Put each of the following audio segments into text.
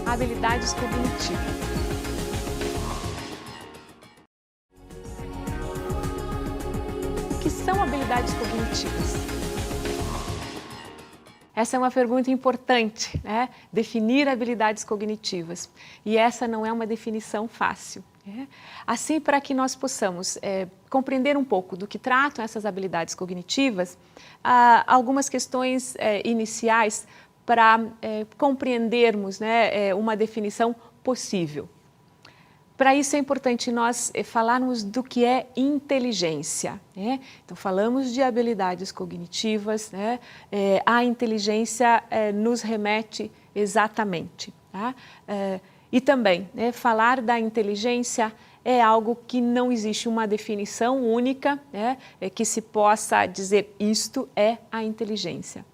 habilidades cognitivas. O que são habilidades cognitivas? Essa é uma pergunta importante, né? Definir habilidades cognitivas. E essa não é uma definição fácil. Assim, para que nós possamos compreender um pouco do que tratam essas habilidades cognitivas, há algumas questões iniciais para compreendermos, né, uma definição possível. Para isso é importante nós falarmos do que é inteligência, né? Então, falamos de habilidades cognitivas, né? A inteligência nos remete exatamente, tá? E também, né, falar da inteligência é algo que não existe uma definição única, né, que se possa dizer isto é a inteligência.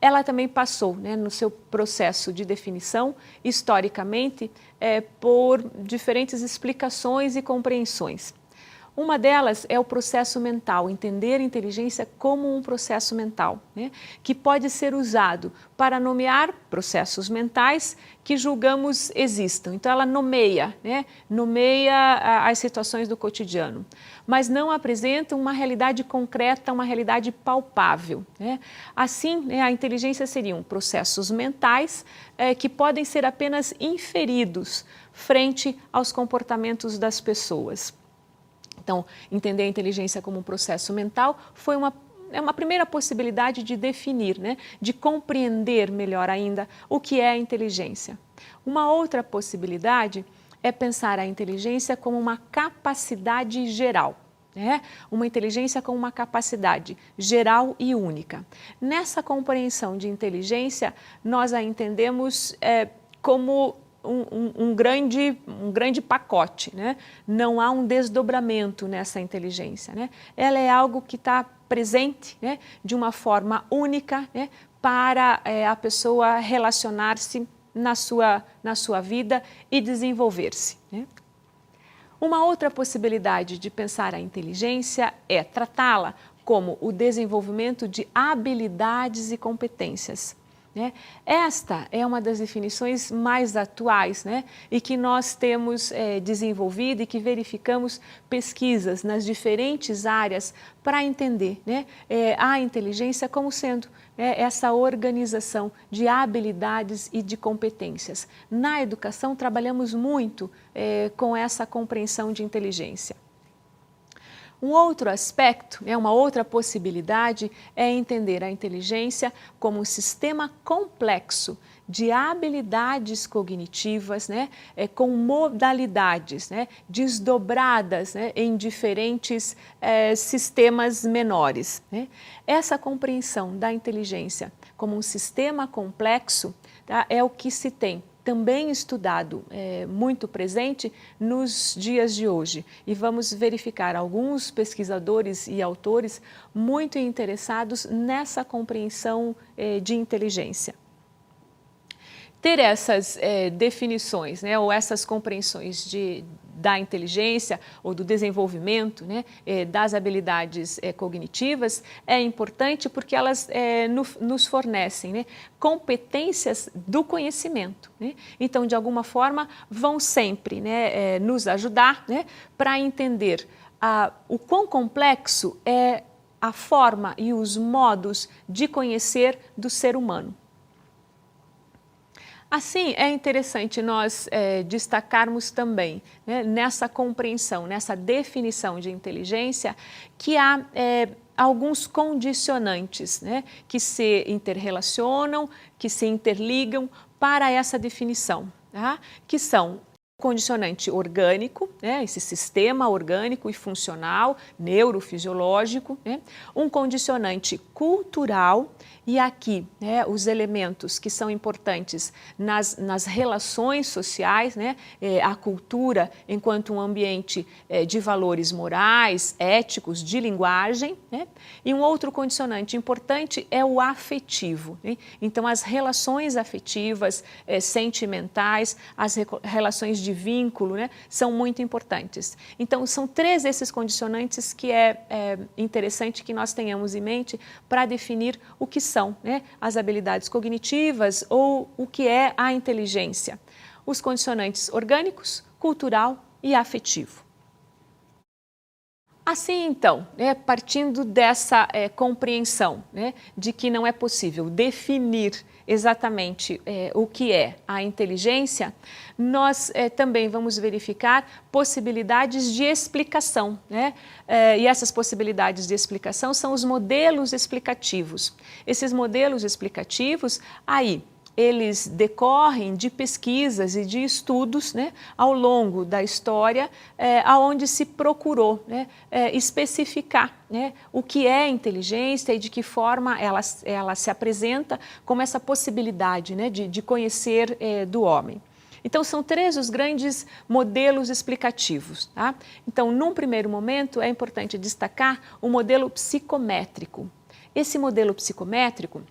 Ela também passou, né, no seu processo de definição, historicamente, por diferentes explicações e compreensões. Uma delas é o processo mental, entender a inteligência como um processo mental, né, que pode ser usado para nomear processos mentais que julgamos existam. Então, ela nomeia, né, nomeia as situações do cotidiano, mas não apresenta uma realidade concreta, uma realidade palpável, né? Assim, né, a inteligência seriam processos mentais que podem ser apenas inferidos frente aos comportamentos das pessoas. Então, entender a inteligência como um processo mental foi uma primeira possibilidade de definir, né, de compreender melhor ainda o que é a inteligência. Uma outra possibilidade é pensar a inteligência como uma capacidade geral, né? Uma inteligência como uma capacidade geral e única. Nessa compreensão de inteligência, nós a entendemos como um grande pacote, né? Não há um desdobramento nessa inteligência, né? Ela é algo que está presente, né, de uma forma única, né, para a pessoa relacionar-se na sua vida e desenvolver-se, né? Uma outra possibilidade de pensar a inteligência é tratá-la como o desenvolvimento de habilidades e competências, né? Esta é uma das definições mais atuais, né, e que nós temos desenvolvido e que verificamos pesquisas nas diferentes áreas para entender, né, a inteligência como sendo essa organização de habilidades e de competências. Na educação trabalhamos muito com essa compreensão de inteligência. Um outro aspecto, uma outra possibilidade é entender a inteligência como um sistema complexo de habilidades cognitivas, né, com modalidades, né, desdobradas, né, em diferentes sistemas menores, né? Essa compreensão da inteligência como um sistema complexo, tá, é o que se tem também estudado, muito presente nos dias de hoje. E vamos verificar alguns pesquisadores e autores muito interessados nessa compreensão de inteligência. Ter essas definições, né, ou essas compreensões da inteligência ou do desenvolvimento, né, das habilidades cognitivas é importante porque elas nos fornecem, né, competências do conhecimento, né? Então, de alguma forma, vão sempre, né, nos ajudar, né, para entender o quão complexo é a forma e os modos de conhecer do ser humano. Assim, é interessante nós destacarmos também, né, nessa compreensão, nessa definição de inteligência, que há alguns condicionantes, né, que se interrelacionam, que se interligam para essa definição, tá? Que são o condicionante orgânico, né, esse sistema orgânico e funcional, neurofisiológico, né, um condicionante cultural. E aqui, né, os elementos que são importantes nas relações sociais, né, a cultura enquanto um ambiente de valores morais, éticos, de linguagem, né? E um outro condicionante importante é o afetivo, né? Então, as relações afetivas, sentimentais, as relações de vínculo, né, são muito importantes. Então, são três esses condicionantes que é interessante que nós tenhamos em mente para definir o que são, né, as habilidades cognitivas ou o que é a inteligência. os condicionantes orgânicos, cultural e afetivo. Assim, então, partindo dessa compreensão de que não é possível definir exatamente o que é a inteligência, nós também vamos verificar possibilidades de explicação. E essas possibilidades de explicação são os modelos explicativos. Esses modelos explicativos, eles decorrem de pesquisas e de estudos ao longo da história, onde se procurou especificar o que é inteligência e de que forma ela se apresenta como essa possibilidade de conhecer do homem. Então, são 3 os grandes modelos explicativos. Tá? Então, num primeiro momento, é importante destacar o modelo psicométrico. Esse modelo psicométrico,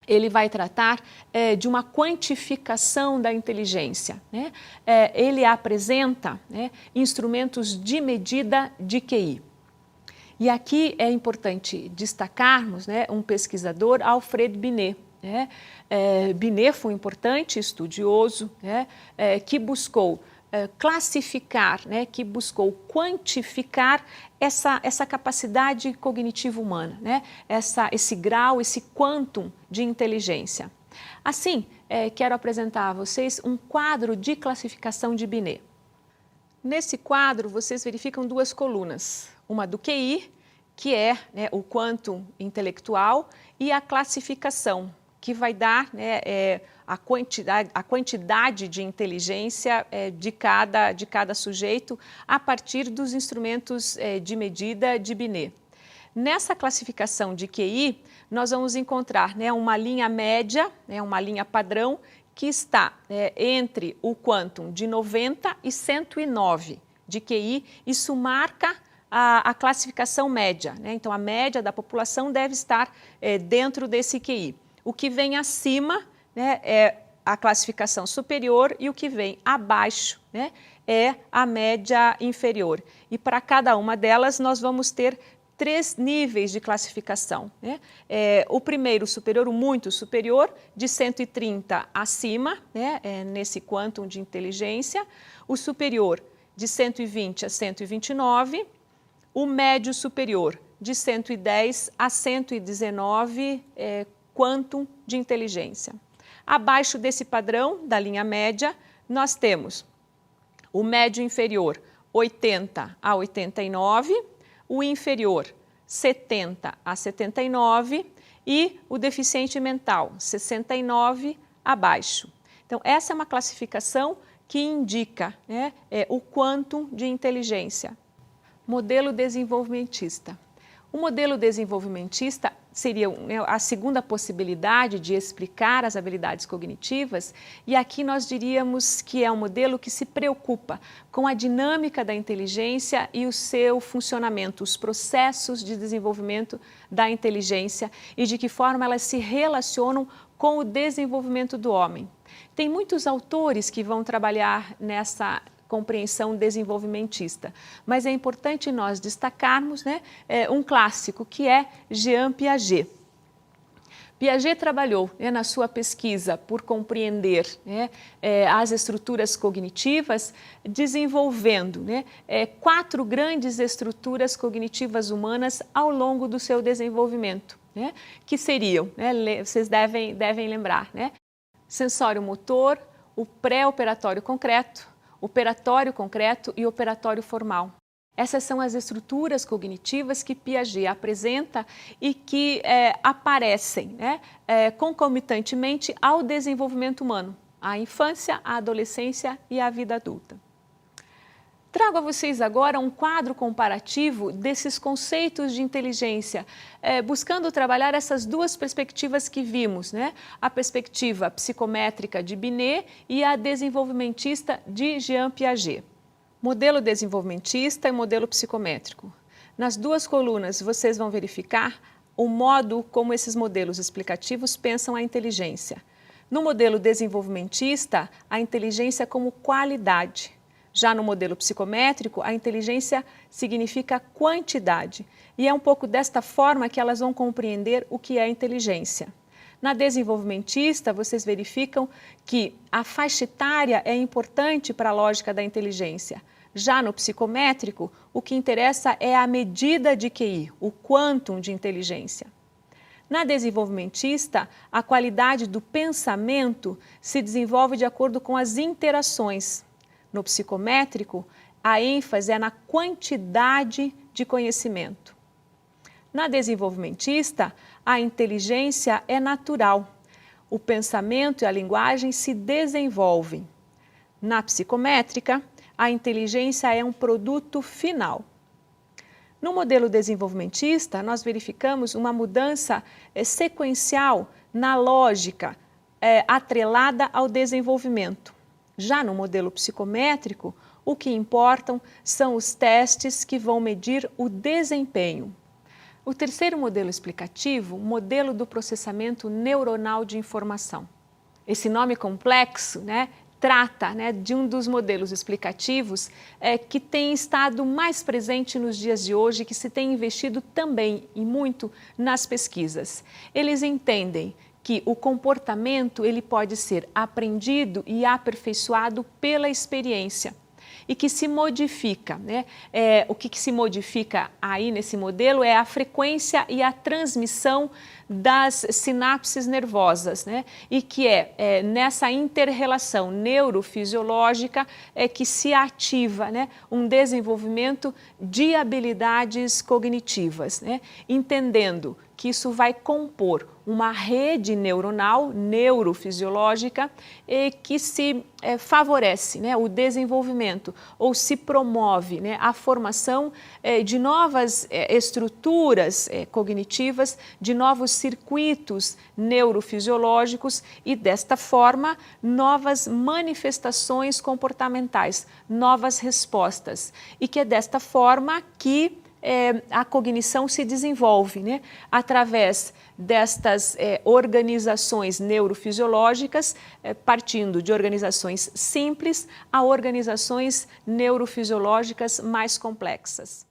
ele vai tratar de uma quantificação da inteligência. Ele apresenta instrumentos de medida de QI. E aqui é importante destacarmos um pesquisador, Alfred Binet. Binet foi um importante estudioso que buscou classificar, que buscou quantificar essa capacidade cognitiva humana, esse grau, esse quantum de inteligência. Assim, quero apresentar a vocês um quadro de classificação de Binet. Nesse quadro, vocês verificam 2 colunas, uma do QI, que é o quantum intelectual, e a classificação, que vai dar a quantidade de inteligência de cada sujeito a partir dos instrumentos de medida de Binet. Nessa classificação de QI, nós vamos encontrar uma linha média, uma linha padrão, que está entre o quantum de 90 e 109 de QI. Isso marca a classificação média. Então, a média da população deve estar dentro desse QI. O que vem acima é a classificação superior e o que vem abaixo é a média inferior. E para cada uma delas nós vamos ter 3 níveis de classificação. O primeiro superior, o muito superior, de 130 acima, nesse quantum de inteligência. O superior, de 120 a 129. O médio superior, de 110 a 119 quantum de inteligência. Abaixo desse padrão, da linha média, nós temos o médio inferior, 80 a 89, o inferior, 70 a 79 e o deficiente mental, 69 abaixo. Então, essa é uma classificação que indica o quantum de inteligência. Modelo desenvolvimentista. O modelo desenvolvimentista seria a segunda possibilidade de explicar as habilidades cognitivas, e aqui nós diríamos que é um modelo que se preocupa com a dinâmica da inteligência e o seu funcionamento, os processos de desenvolvimento da inteligência e de que forma elas se relacionam com o desenvolvimento do homem. Tem muitos autores que vão trabalhar nessa compreensão desenvolvimentista, mas é importante nós destacarmos um clássico, que é Jean Piaget. Piaget trabalhou na sua pesquisa por compreender as estruturas cognitivas, desenvolvendo 4 grandes estruturas cognitivas humanas ao longo do seu desenvolvimento, que seriam, vocês devem lembrar, sensório motor, o pré-operatório concreto, operatório concreto e operatório formal. Essas são as estruturas cognitivas que Piaget apresenta e que aparecem concomitantemente ao desenvolvimento humano, à infância, à adolescência e à vida adulta. Trago a vocês agora um quadro comparativo desses conceitos de inteligência, buscando trabalhar essas 2 perspectivas que vimos, a perspectiva psicométrica de Binet e a desenvolvimentista de Jean Piaget. Modelo desenvolvimentista e modelo psicométrico. Nas 2 colunas vocês vão verificar o modo como esses modelos explicativos pensam a inteligência. No modelo desenvolvimentista, a inteligência como qualidade. Já no modelo psicométrico, a inteligência significa quantidade, e é um pouco desta forma que elas vão compreender o que é inteligência. Na desenvolvimentista, vocês verificam que a faixa etária é importante para a lógica da inteligência. Já no psicométrico, o que interessa é a medida de QI, o quantum de inteligência. Na desenvolvimentista, a qualidade do pensamento se desenvolve de acordo com as interações. No psicométrico, a ênfase é na quantidade de conhecimento. Na desenvolvimentista, a inteligência é natural. O pensamento e a linguagem se desenvolvem. Na psicométrica, a inteligência é um produto final. No modelo desenvolvimentista, nós verificamos uma mudança sequencial na lógica atrelada ao desenvolvimento. Já no modelo psicométrico, o que importam são os testes que vão medir o desempenho. O terceiro modelo explicativo, o modelo do processamento neuronal de informação. Esse nome complexo, trata de um dos modelos explicativos que tem estado mais presente nos dias de hoje, que se tem investido também e muito nas pesquisas. Eles entendem que o comportamento ele pode ser aprendido e aperfeiçoado pela experiência e que se modifica. O que se modifica aí nesse modelo é a frequência e a transmissão das sinapses nervosas, e que nessa inter-relação neurofisiológica que se ativa um desenvolvimento de habilidades cognitivas, entendendo que isso vai compor uma rede neuronal, neurofisiológica, que se favorece o desenvolvimento ou se promove a formação de novas estruturas cognitivas, de novos circuitos neurofisiológicos e, desta forma, novas manifestações comportamentais, novas respostas. E que é desta forma que a cognição se desenvolve, através destas organizações neurofisiológicas, partindo de organizações simples a organizações neurofisiológicas mais complexas.